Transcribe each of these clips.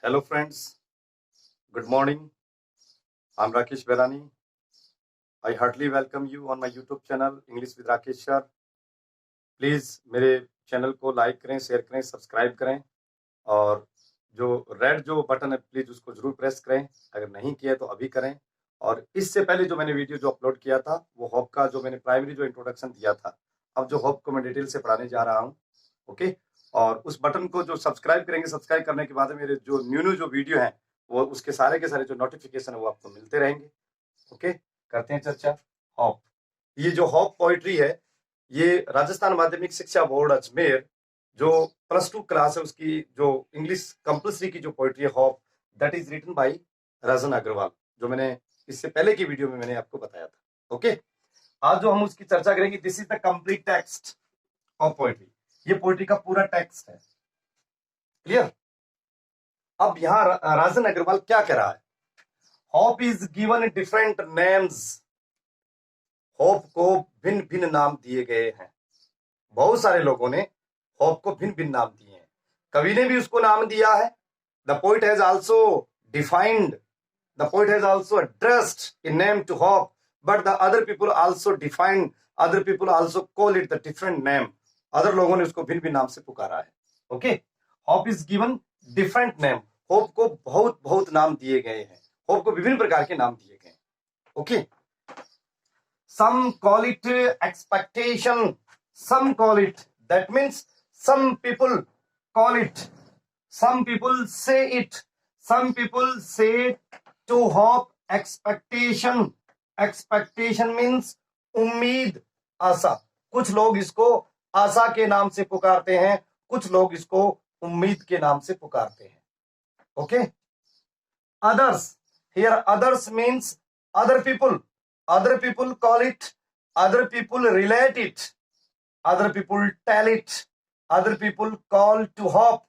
Hello friends, good morning. I'm Rakesh Berani. I heartily welcome you on my YouTube channel English with Rakesh sir. Please मेरे channel को like करें, share करें, subscribe करें और जो red जो button है प्लीज उसको जरूर प्रेस करें। अगर नहीं किया तो अभी करें। और इससे पहले जो मैंने वीडियो जो अपलोड किया था वो हॉप का जो मैंने प्राइमरी जो इंट्रोडक्शन दिया था, अब जो हॉप को मैं डिटेल से पढ़ाने जा रहा हूँ। ओके, और उस बटन को जो सब्सक्राइब करेंगे, सब्सक्राइब करने के बाद मेरे जो न्यू जो वीडियो हैं वो उसके सारे के सारे जो नोटिफिकेशन है वो आपको मिलते रहेंगे। ओके, करते हैं चर्चा हॉप। ये जो हॉप पोइट्री है ये राजस्थान माध्यमिक शिक्षा बोर्ड अजमेर जो +2 क्लास है उसकी जो इंग्लिश कंपल्सरी की जो पोइट्री है hope, that is written by Rajan Agarwal, जो मैंने इससे पहले की वीडियो में मैंने आपको बताया था। ओके, आज जो हम उसकी चर्चा करेंगे, this is the complete text of poetry. ये पोइट्री का पूरा टेक्स्ट है। क्लियर? अब यहां राजन अग्रवाल क्या कह रहा है? Hop is given different names. Hop को भिन्न भिन्न नाम दिए गए हैं। बहुत सारे लोगों ने हॉप को भिन्न भिन्न नाम दिए हैं। कवि ने भी उसको नाम दिया है। The poet has also defined, the poet has also addressed in name to hope, but the other people also defined, other people also call it the different name. अदर लोगों ने उसको भिन्न भिन्न नाम से पुकारा है। Okay, hope is given different name. Hope को बहुत बहुत नाम दिए गए हैं। होप को विभिन्न प्रकार के नाम दिए गए हैं। Okay, some call it expectation, some call it, that means some people call it, some people say it, some people say to hope expectation. Expectation means उम्मीद, आशा। कुछ लोग इसको आशा के नाम से पुकारते हैं, कुछ लोग इसको उम्मीद के नाम से पुकारते हैं। Okay, others, here others means other people. Other people call it, other people relate it, other people tell it, other people call to hope.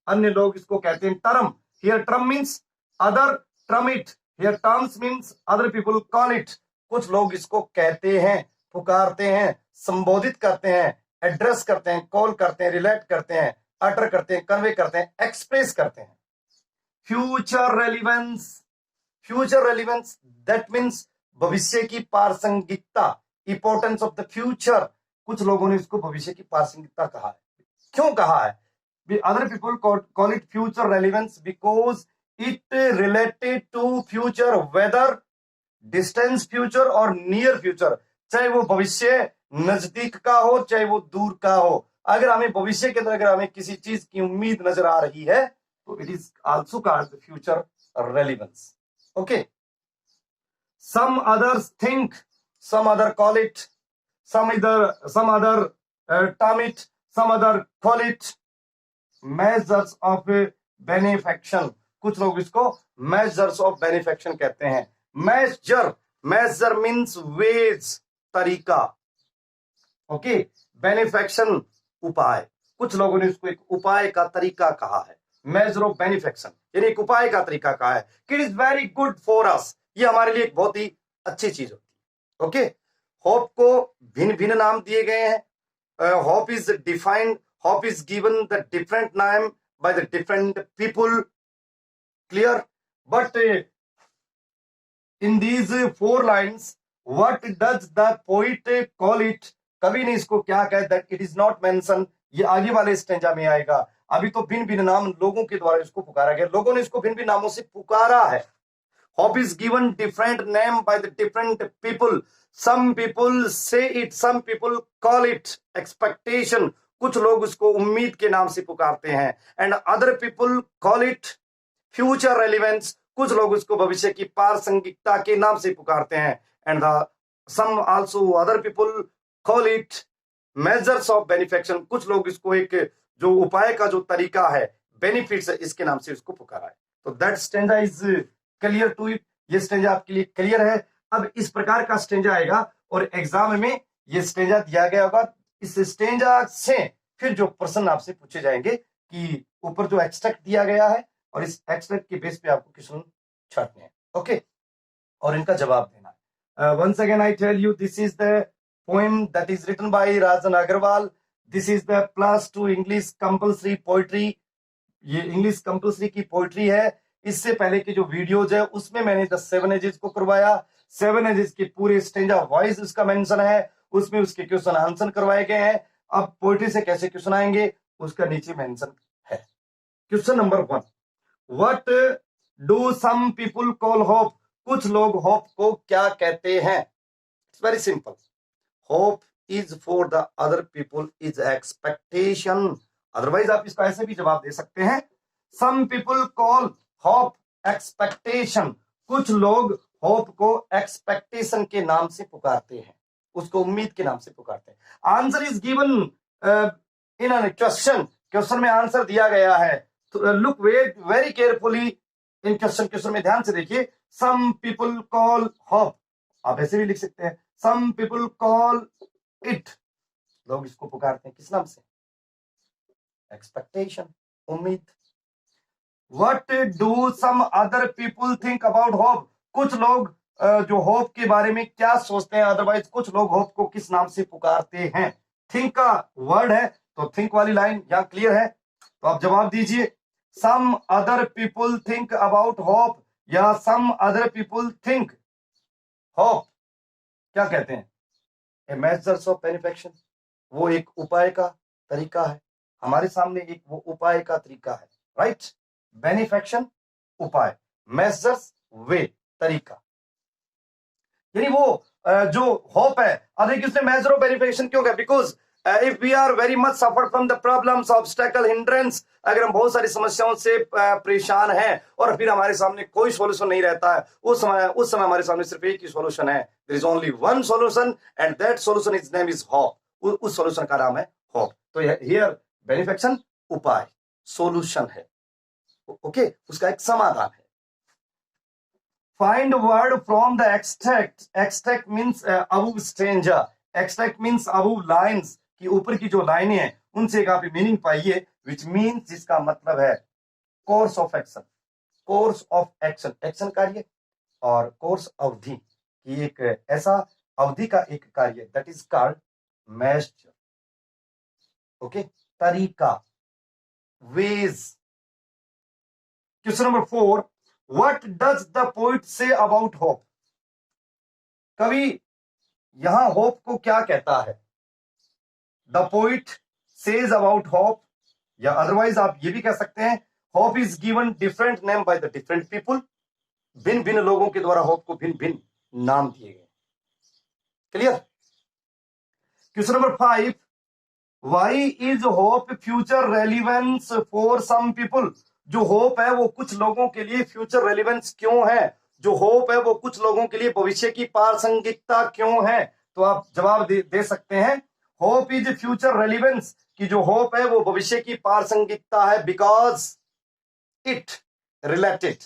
अन्य लोग इसको कहते हैं term. Here term means other, term it. Here terms means other people call it. कुछ लोग इसको कहते हैं, पुकारते हैं, संबोधित करते हैं, एड्रेस करते हैं, कॉल करते हैं, रिलेट करते हैं, अटर करते हैं, कन्वे करते हैं, एक्सप्रेस करते हैं। Future relevance, future relevance that means भविष्य की प्रासंगिकता, इंपोर्टेंस ऑफ द फ्यूचर। कुछ लोगों ने इसको भविष्य की प्रासंगिकता कहा है। क्यों कहा है? Other people call it future relevance because it related to future, whether distance future और नियर फ्यूचर। चाहे वो भविष्य नजदीक का हो, चाहे वो दूर का हो। अगर हमें भविष्य के अंदर अगर हमें किसी चीज की उम्मीद नजर आ रही है तो it is also called future relevance. Okay, some others think, some other call it, some other term it, some other call it measures of benefaction. कुछ लोग इसको measures of benefaction कहते हैं। measure means ways, तरीका। Okay, benefaction उपाय। कुछ लोगों ने इसको एक उपाय का तरीका कहा है। measure of benefaction यानी एक उपाय का तरीका कहा है। It is very good for us, ये हमारे लिए एक बहुत ही अच्छी चीज होती है। ओके, होप को भिन्न भिन्न नाम दिए गए हैं। Hope is defined, hope is given the different name by the different people. Clear? But in these 4 lines what does the poet call it? कवि ने इसको क्या कहा? That it is not mention. ये आगे वाले स्टेंजा में आएगा। अभी तो भिन्न भिन्न नाम लोगों के द्वारा इसको पुकारा गया, लोगों ने इसको भिन्न भिन्न नामों से पुकारा है। Hope is given different name by the different people. Some people say it, some people call it expectation. कुछ लोग उसको उम्मीद के नाम से पुकारते हैं। And other people call it future relevance. कुछ लोग उसको भविष्य की प्रासंगिकता के नाम से पुकारते हैं। And some also other people call it measures of benefaction. कुछ लोग इसको एक जो उपाय का जो तरीका है, बेनिफिट्स है, इसके नाम से इसको पुकारा है। तो that stanza is clear to it. ये स्टेंजा आपके लिए क्लियर है। अब इस प्रकार का स्टेंजा आएगा और एग्जाम में ये स्टेंजा दिया गया होगा। इस स्टेंजा से फिर जो प्रश्न आपसे पूछे जाएंगे कि ऊपर जो एक्सट्रैक्ट दिया गया है और इस एक्सट्रैक्ट के बेस पे आपको क्वेश्चन छाटने हैं। ओके, और इनका जवाब देना है। Once again I tell you, this is the poem that is written by Rajan Agarwal. This is the +2 English compulsory poetry ये इंग्लिश कंपल्सरी की पोइट्री है। इससे पहले की जो वीडियोज है उसमें मैंने द 7 एजेस को करवाया। 7 एजेस के पूरे स्टेंजा वाइज उसका मेंशन है, उसमें उसके क्वेश्चन आंसर करवाए गए हैं। अब पोइट्री से कैसे क्वेश्चन आएंगे उसका नीचे मेंशन है। Question number 1, what do some people call hope? कुछ लोग होप को क्या कहते हैं? It's very simple. Hope is for the other people is expectation. Otherwise आप इसका ऐसे भी जवाब दे सकते हैं, some people call hope expectation. कुछ लोग होप को एक्सपेक्टेशन के नाम से पुकारते हैं, उसको उम्मीद के नाम से पुकारते हैं। Answer is given in a question. Question में आंसर दिया गया है। लुक वेरी केयरफुली इन क्वेश्चन में ध्यान से देखिए। सम पीपुल कॉल होप, आप ऐसे भी लिख सकते हैं, सम पीपुल कॉल इट। लोग इसको पुकारते हैं किस नाम से? एक्सपेक्टेशन, उम्मीद। What do some other people think about hope? कुछ लोग जो होप के बारे में क्या सोचते हैं? अदरवाइज कुछ लोग होप को किस नाम से पुकारते हैं? थिंक का वर्ड है, तो थिंक वाली लाइन यहां क्लियर है, तो आप जवाब दीजिए। Some other people think about hope या some other people think hope क्या कहते हैं? ए मेजर्स ऑफ बेनिफिक्शन, वो एक उपाय का तरीका है। हमारे सामने एक वो उपाय का तरीका है, राइट? बेनिफिक्शन उपाय, मेजर्स वे तरीका, यानी वो जो होप है। अब देखिए उसने मेजर ऑफ बेनिफिक्शन क्यों कहा? Because if we are very much suffer from the problems obstacle hindrance, अगर हम बहुत सारी समस्याओं से परेशान हैं और फिर हमारे सामने कोई सॉल्यूशन नहीं रहता है, उस समय हमारे सामने सिर्फ एक ही सॉल्यूशन है। There is only one solution and that solution is name is hope. उस सॉल्यूशन का नाम है होप। तो हियर बेनिफिक्शन उपाय, सॉल्यूशन है, ओके, उसका एक समाधान है। Find word from the extract. Extract means above stanza. Extract means above lines, कि ऊपर की जो लाइनें हैं उनसे एक आप मीनिंग पाइए, which means जिसका मतलब है course of action. Course of action, action कार्य और कोर्स अवधि की एक ऐसा अवधि का एक कार्य, that is called measure. Okay, तरीका, ways. Question number 4, what does the poet say about hope? कवि यहां होप को क्या कहता है? The poet says about hope, या अदरवाइज आप ये भी कह सकते हैं hope is given different name by the different people. भिन्न भिन्न लोगों के द्वारा होप को भिन्न भिन्न नाम दिए गए। Clear? Question number 5, why is hope future relevance for some people? जो होप है वो कुछ लोगों के लिए फ्यूचर रेलिवेंस क्यों है? जो होप है वो कुछ लोगों के लिए भविष्य की प्रासंगिकता क्यों है? तो आप जवाब दे सकते हैं, होप इज फ्यूचर रेलिवेंस, कि जो होप है वो भविष्य की प्रासंगिकता है, because it related,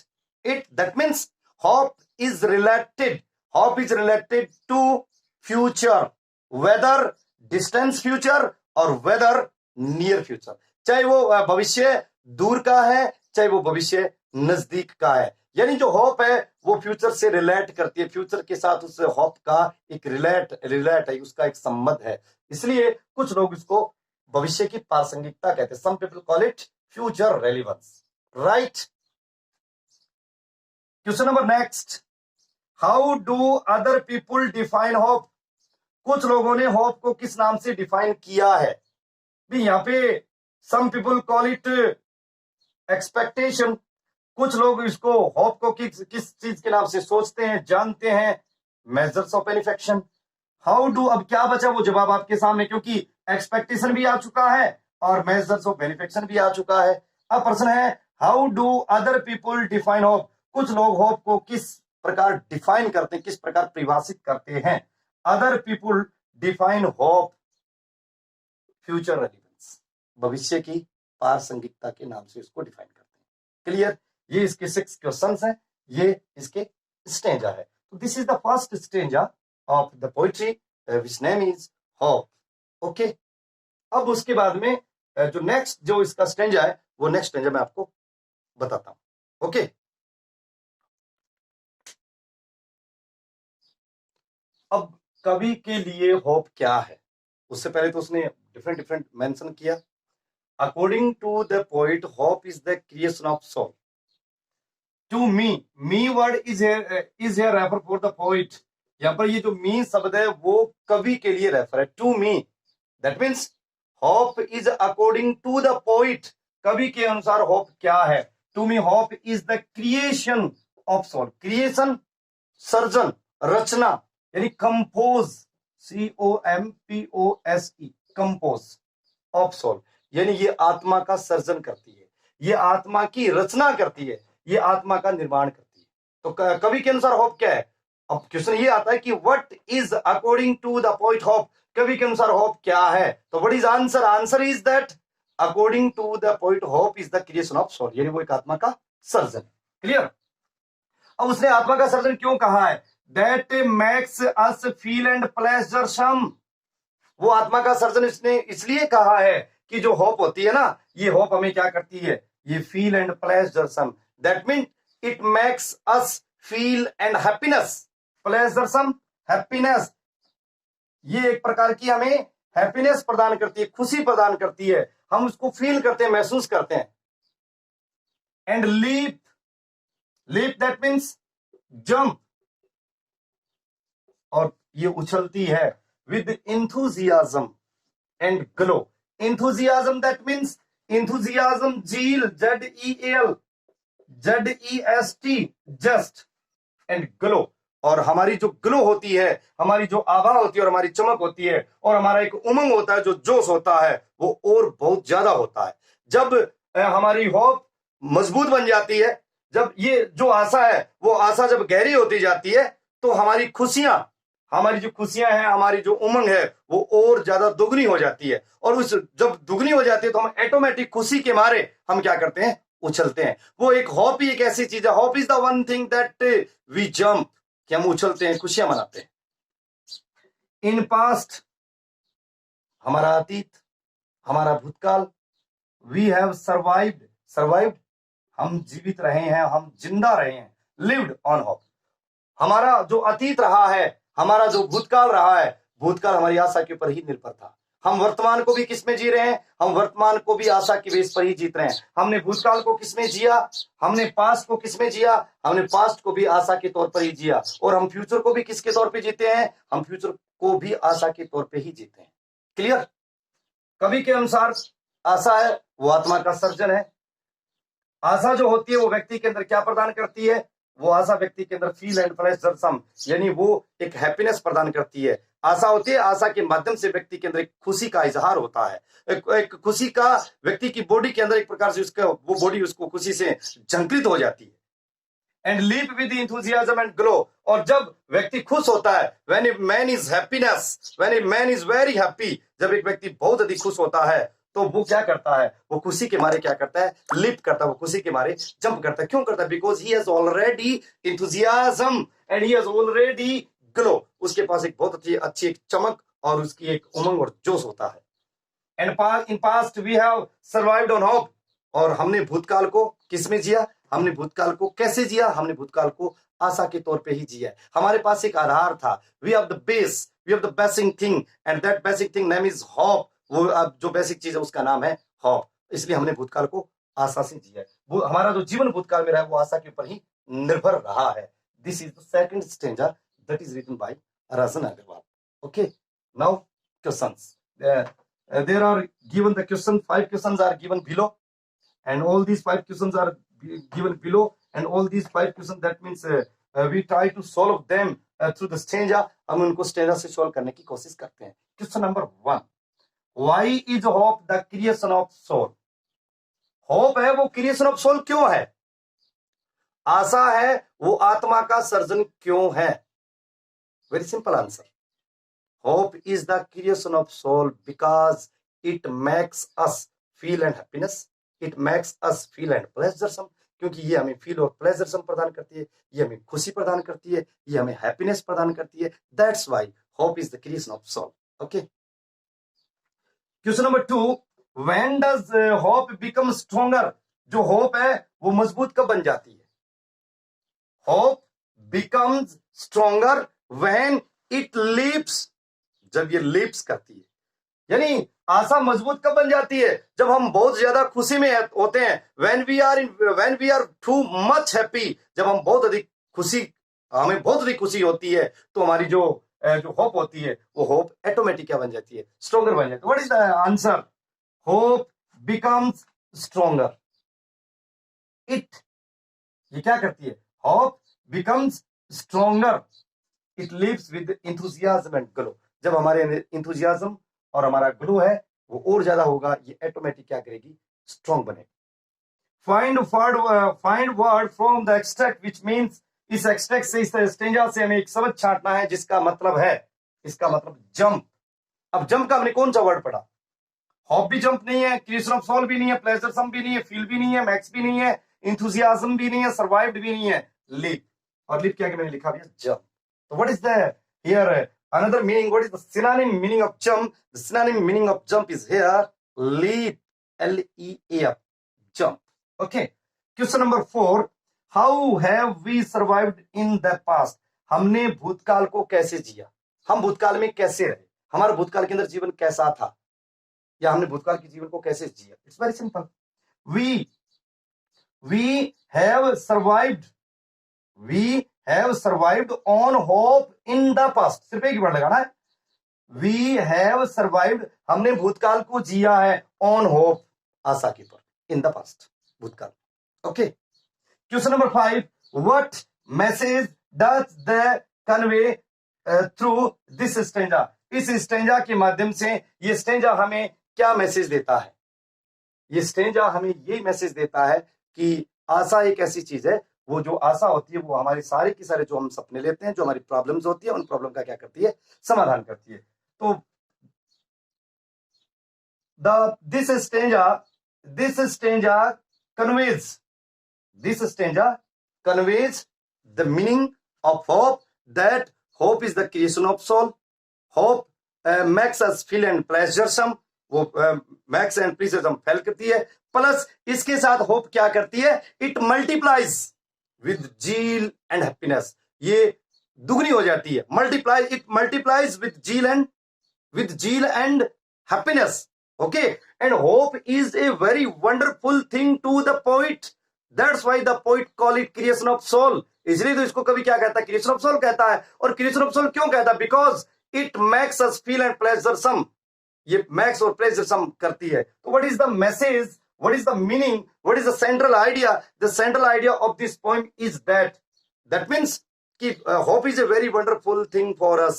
it that means hope is related to future, whether distance future और वेदर नियर फ्यूचर। चाहे वो भविष्य दूर का है, चाहे वो भविष्य नजदीक का है, यानी जो होप है वो फ्यूचर से रिलेट करती है, फ्यूचर के साथ उस होप का एक रिलेट है, उसका एक संबंध है। इसलिए कुछ लोग इसको भविष्य की प्रासंगिकता कहते हैं। Some people call it future relevance, right? Question number next, how do other people define hope? कुछ लोगों ने होप को किस नाम से डिफाइन किया है? भी यहां पे some people call it expectation. कुछ लोग इसको होप को किस चीज के नाम से सोचते हैं, जानते हैं? Measures of benefaction. How do, अब क्या बचा वो जवाब आपके सामने, क्योंकि एक्सपेक्टेशन भी आ चुका है और मेजर्स ऑफ बेनिफिक्शन भी आ चुका है। अब प्रश्न है, how do other people define hope? कुछ लोग होप को किस प्रकार डिफाइन करते हैं, किस प्रकार परिभाषित करते हैं? Other people define hope future relevance, भविष्य की प्रासंगिकता के नाम से इसको डिफाइन करते हैं। क्लियर? ये इसके 6 क्वेश्चंस हैं, ये इसके स्टेंजा है। तो this is the first stanza of the poetry which name is hope. Okay, अब उसके बाद में जो नेक्स्ट जो इसका स्टेंजा है वो नेक्स्ट स्टेंजा मैं आपको बताता हूं। ओके, अब कवि के लिए होप क्या है? उससे पहले तो उसने डिफरेंट मेंशन किया। According to the poet hope is the creation of soul. To me word is here refer for the poet. यहाँ पर ये जो मी शब्द है वो कवि के लिए रेफर है. To me, that means hope is according to the poet. कवि के अनुसार होप क्या है? To me hope is the creation of soul. Creation, सर्जन, रचना, यानी compose, COMPOSE, compose of soul, यानी ये आत्मा का सर्जन करती है, ये आत्मा की रचना करती है, ये आत्मा का निर्माण करती है. तो कवि के अनुसार होप क्या है? अब क्वेश्चन ये आता है कि what is according to the poet hope. कवि के अनुसार होप क्या है? तो what is answer? Answer is that according to the poet hope is the creation of soul, यानी वो एक आत्मा का सर्जन. क्लियर? अब उसने आत्मा का सर्जन क्यों कहा है? That makes us feel and pleasure सम. वो आत्मा का सर्जन इसने इसलिए कहा है कि जो होप होती है ना, ये होप हमें क्या करती है? ये feel and pleasure some. That mean it makes us feel and happiness. Pleasure some, happiness, ये एक प्रकार की हमें हैप्पीनेस प्रदान करती है, खुशी प्रदान करती है. हम उसको फील करते हैं, महसूस करते हैं. And leap, leap that means jump, और ये उछलती है with enthusiasm and glow. Enthusiasm that means enthusiasm, zeal, ZEAL, ZEST, zest, and glow. और हमारी जो ग्लो होती है, हमारी जो आभा होती है और हमारी चमक होती है और हमारा एक उमंग होता है, जो जोश होता है, वो और बहुत ज्यादा होता है जब हमारी होप मजबूत बन जाती है. जब ये जो आशा है, वो आशा जब गहरी होती जाती है, तो हमारी खुशियां, हमारी जो खुशियां हैं, हमारी जो उमंग है, वो और ज्यादा दुगनी हो जाती है. और उस जब दुगनी हो जाती है तो हम ऑटोमेटिक खुशी के मारे हम क्या करते हैं? उछलते हैं. वो एक होप ही एक ऐसी चीज है. Hope is the one thing that we jump, कि हम उछलते हैं, खुशियां मनाते हैं. इन पास्ट, हमारा अतीत, हमारा भूतकाल. वी हैव सर्वाइव्ड, सर्वाइव्ड, हम जीवित रहे हैं, हम जिंदा रहे हैं. लिव्ड ऑन होप, हमारा जो अतीत रहा है, हमारा जो भूतकाल रहा है, भूतकाल हमारी आशा के ऊपर ही निर्भर था. हम वर्तमान को भी किसमें जी रहे हैं? हम वर्तमान को भी आशा की बेस पर ही जीत रहे हैं. हमने भूतकाल को किसमें जिया? हमने पास्ट को किसमें जिया? हमने पास्ट को भी आशा के तौर पर ही जिया. और हम फ्यूचर को भी किसके तौर पे जीते हैं? हम फ्यूचर को भी आशा के तौर पे ही जीते हैं. क्लियर? कवि के अनुसार आशा है वो आत्मा का सर्जन है. आशा जो होती है वो व्यक्ति के अंदर क्या प्रदान करती है? वो आशा व्यक्ति के अंदर फील एंड प्लेजर सम, यानी वो एक हैप्पीनेस प्रदान करती है. आशा होती है, आशा के माध्यम से व्यक्ति के अंदर एक खुशी का इजहार होता है. एक खुशी का व्यक्ति की बॉडी के अंदर एक प्रकार से उसका वो बॉडी उसको खुशी से झंकृत हो जाती है. And leap with enthusiasm and glow. और जब व्यक्ति खुश होता है, when a man is happiness, when a man is very happy, जब एक व्यक्ति बहुत अधिक खुश होता है, तो वो क्या करता है? वो खुशी के मारे क्या करता है? लिप करता है, वो खुशी के मारे जंप करता है. क्यों करता है? Because he has already enthusiasm and he has already glow. उसके पास एक बहुत अच्छी एक चमक और उसकी एक उमंग और जोश होता है. And in past we have survived on hope. और हमने भूतकाल को किसमें जिया? हमने भूतकाल को कैसे जिया? हमने भूतकाल को आशा के तौर पे ही जिया. हमारे पास एक आधार था. We have the base, we have the basic thing, and that basic thing name is hope. वो जो बेसिक चीज है उसका नाम है होप. इसलिए हमने भूतकाल को आशा से जिया. वो हमारा जो जीवन भूतकाल में रहा है वो आशा के ऊपर ही निर्भर रहा है. This is the second stanza that is written by Rajan Agarwal. Okay, now questions. There are given the question, 5 questions are given below, and all these 5 questions are given below, and all these 5 questions, that means we try to solve them through the stanza. हम उनको stanza से solve करने की कोशिश करते हैं. Question number 1, why is hope the creation of soul? Hope है वो क्रिएशन ऑफ सोल क्यों है? आशा है वो आत्मा का सर्जन क्यों है? Very simple answer. Hope is the creation of soul because it makes us feel and happiness. It makes us feel and pleasure. क्योंकि ये हमें फील और प्लेजर प्रदान करती है, ये हमें खुशी प्रदान करती है, ये हमें हैप्पीनेस प्रदान करती है. That's why hope is the creation of soul. Okay. Question number 2, when does hope become stronger? जो होप है वो मजबूत कब बन जाती है? Hope becomes stronger when it leaps. जब ये लिप्स करती है, यानी आशा मजबूत कब बन जाती है? जब हम बहुत ज्यादा खुशी में होते हैं। when we are too much happy, जब हम बहुत अधिक खुशी, हमें बहुत अधिक खुशी होती है, तो हमारी जो होप होती है, वो होप ऑटोमेटिक क्या बन जाती है? स्ट्रोंगर बन जाती है। What is the answer? Hope becomes stronger. ये क्या करती है? Hope becomes stronger. It lives with enthusiasm and glow. जब हमारे इंथुजियाज्म और हमारा ग्लो है वो और ज्यादा होगा, ये ऑटोमेटिक क्या करेगी? स्ट्रॉन्ग बनेगी। Find word from the extract which means, इस एक्सट्रैक्ट से, इस स्टेंजा से हमें एक शब्द छांटना है जिसका मतलब है, इसका मतलब जंप। अब जंप का हमने कौन सा वर्ड पढ़ा? होप भी जंप नहीं है, क्रिएशन ऑफ सोल भी नहीं है, प्लेजर सम भी नहीं है, फील भी नहीं है, मैक्स भी नहीं है, इंथुजियाज्म भी नहीं है, सर्वाइव्ड भी नहीं है, लिव। और लिव क्या मैंने लिखा भी है? Jump. So what is the here another meaning? What is the synonym meaning of jump? The synonym meaning of jump is here leap, L-E-A-P, jump. Okay. Question number 4. How have we survived in the past? हमने भूतकाल को कैसे जिया? हम भूतकाल में कैसे रहे? हमारा भूतकाल के अंदर जीवन कैसा था, या हमने भूतकाल के जीवन को कैसे जिया? It's very simple. We have survived. We have survived on hope in the past. सिर्फ एक ही वर्ड लगाना है। We have survived, हमने भूतकाल को जिया है, on hope, आशा के पर, in the past, भूतकाल। Okay. Question number 5. What message does the convey through this stanza? इस स्टेंजा के माध्यम से ये स्टेंजा हमें क्या मैसेज देता है? ये स्टेंजा हमें ये मैसेज देता है कि आशा एक ऐसी चीज है, वो जो आशा होती है वो हमारे सारे के सारे जो हम सपने लेते हैं, जो हमारी प्रॉब्लम्स होती है, उन प्रॉब्लम का क्या करती है? समाधान करती है। तो this stanza conveys the meaning of hope, that hope is the creation of soul. Hope makes us feel and pleasuresome, वो मैक्स एंड प्लीजरसम फेल करती है। प्लस इसके साथ होप क्या करती है? It multiplies with zeal and happiness, ये दुगनी हो जाती है। It multiplies with zeal and happiness. Okay, and hope is a very wonderful thing to the poet, that's why the poet call it creation of soul. इसलिए तो इसको कभी क्या कहता है? क्रिएशन ऑफ सोल कहता है। और क्रिएशन ऑफ सोल क्यों कहता है? Because it makes us feel and pleasuresome, ये मैक्स और प्लेजरसम करती है। तो what is the message, what is the meaning, what is the central idea? The central idea of this poem is that means ki, hope is a very wonderful thing for us.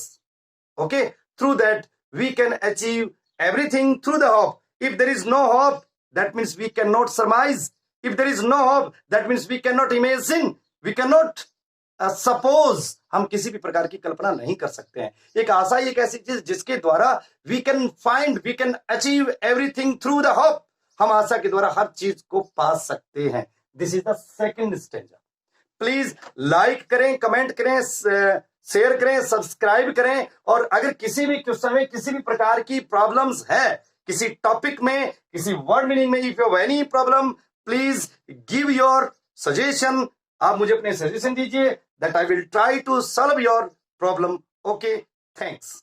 Okay, through that we can achieve everything through the hope. If there is no hope, that means we cannot surmise. If there is no hope, that means we cannot imagine, we cannot suppose, हम किसी भी प्रकार की कल्पना नहीं कर सकते हैं। एक आशा एक ऐसी चीज जिसके द्वारा we can achieve everything through the hope, हम आशा के द्वारा हर चीज को पा सकते हैं। This is the second stanza. Please like करें, कमेंट करें, शेयर करें, सब्सक्राइब करें। और अगर किसी भी क्वेश्चन में किसी भी प्रकार की प्रॉब्लम्स है, किसी टॉपिक में, किसी वर्ड मीनिंग में, if you have any problem, please give your suggestion. आप मुझे अपने सजेशन दीजिए, that I will try to solve your problem. Okay, thanks.